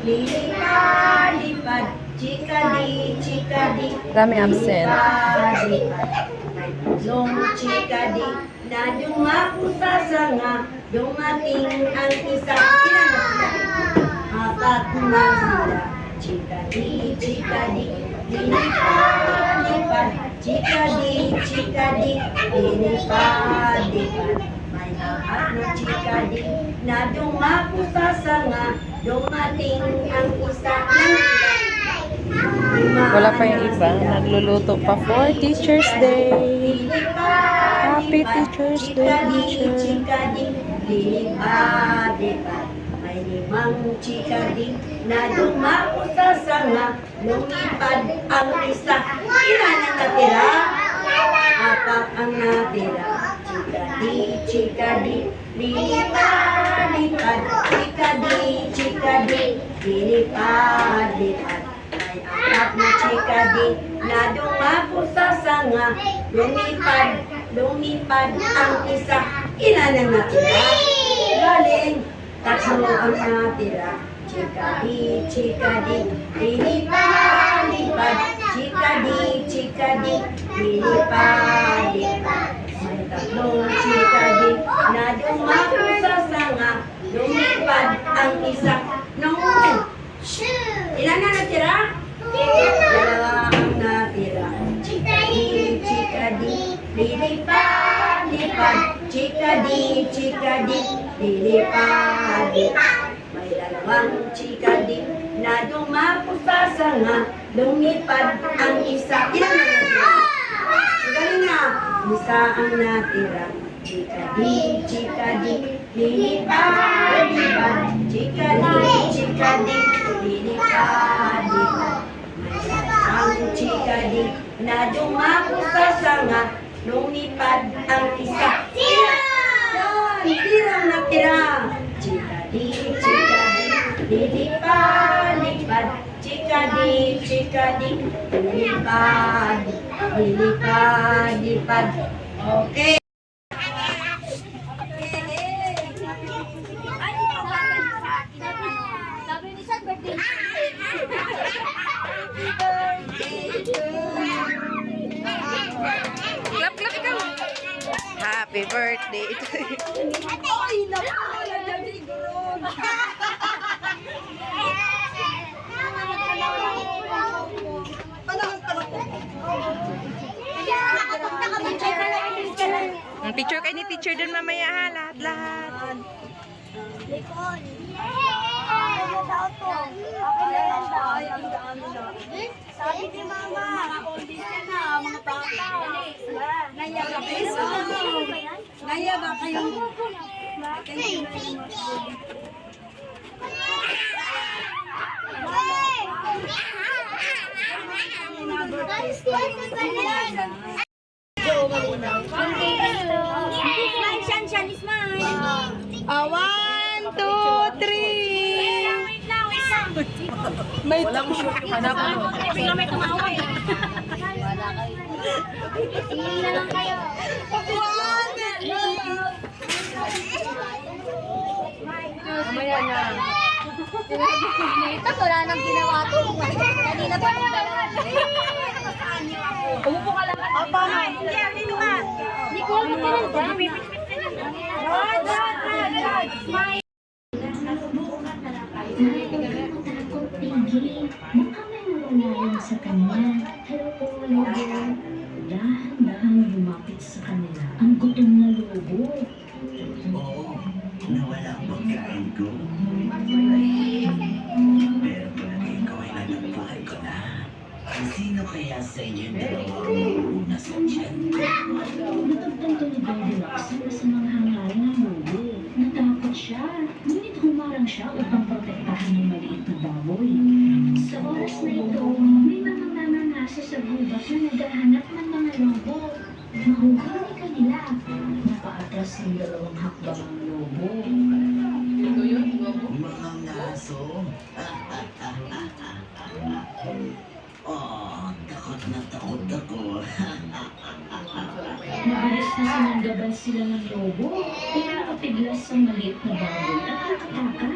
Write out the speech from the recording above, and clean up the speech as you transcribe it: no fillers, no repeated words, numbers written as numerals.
lilipad-lipad, chikadi, Dami absent. lilipad-lipad. May tatlong chikadi na dumako sa sanga, dumating ang isa. Ilan na sila? Apat na sila. Chikadi, lilipad-lipad, chikadi, lilipad-lipad. May apat na chikadi na dumako sa sanga, dumating ang isa. Wala pa yung iba. Nagluluto pa for Teacher's Day. Happy Teacher's Day, teacher. Chikadi, lilipad-lipad. May limang chikadi na dumako sa sanga, lumipad ang isa. Ilan ang natira? Apat ang natira. Chikadi, lilipad-lipad. Chikadi, lilipad-lipad. May apat na chikadi na dumako sa sanga, lumipad ang isa. Ilan ang natira? Galing. Tatlo ang natira. Chikadi, lilipad-lipad. Chikadi, lilipad-lipad. May tatlong chikadi na dumako sa sanga, lumipad ang isa. No! Ilan na natira? Dalawa ang natira. Chikadi, lilipad-lipad. Chikadi, lilipad-lipad. May dalawang chikadi na dumako sa sanga, lumipad ang isa. Ilan na natira? Galing na. Isa ang natira. Chikadi, lilipad-lipad. Chikadi, lilipad-lipad. May isang chikadi na dumako sa sanga, lumipad ang isa. Tirang natira. Chikadi, lilipad-lipad. Chikadi, lilipad-lipad. Okay. Clap, clap, ikaw. Happy birthday to you. Ay, naku, nagigurog. Ang picture kayo ni teacher dun mamaya ha, lahat. Likod. Ano daw to? Okay na yan daw. Ay, ang dami na. Sabi ni mama. Mga kondisyon na, mga bata. Naya ba kayo? Naya ba kayo? One, two, three. May walang shoot. Hanap mo. May tumawa eh. Tingin na lang kayo. Mamaya na. Ito, wala nang ginawa to. Kanina pa yung dalawa. Umupo ka lang. Opo, hindi ka. Hindi ko alam na rin. Mukhang sa kanya. Dahan-dahan lumapit sa kanila ang gutom na lobo. Oo, nawala ang pagkain ko. Pero palagay ko ay nagagpahay ko na. Sino kaya sa inyo dalawa ang mauna sa tiyan? Natagtanto ni Goldilocks na sa mga hangarin ng lobo. Natakot siya, ngunit humarang siya upang protektahan ng maliit na baboy. Sa oras na ito, may mga mananasa sa gubat na naghahanap ng mga lobo. Mahuhuli kanila. Napaatras ng dalawang hakbang ang lobo. Mga naso. Oh, takot na takot ako. Mabilis na sinanggaban sila ng lobo, pero nakapiglas ang maliit na baboy at nakatakas.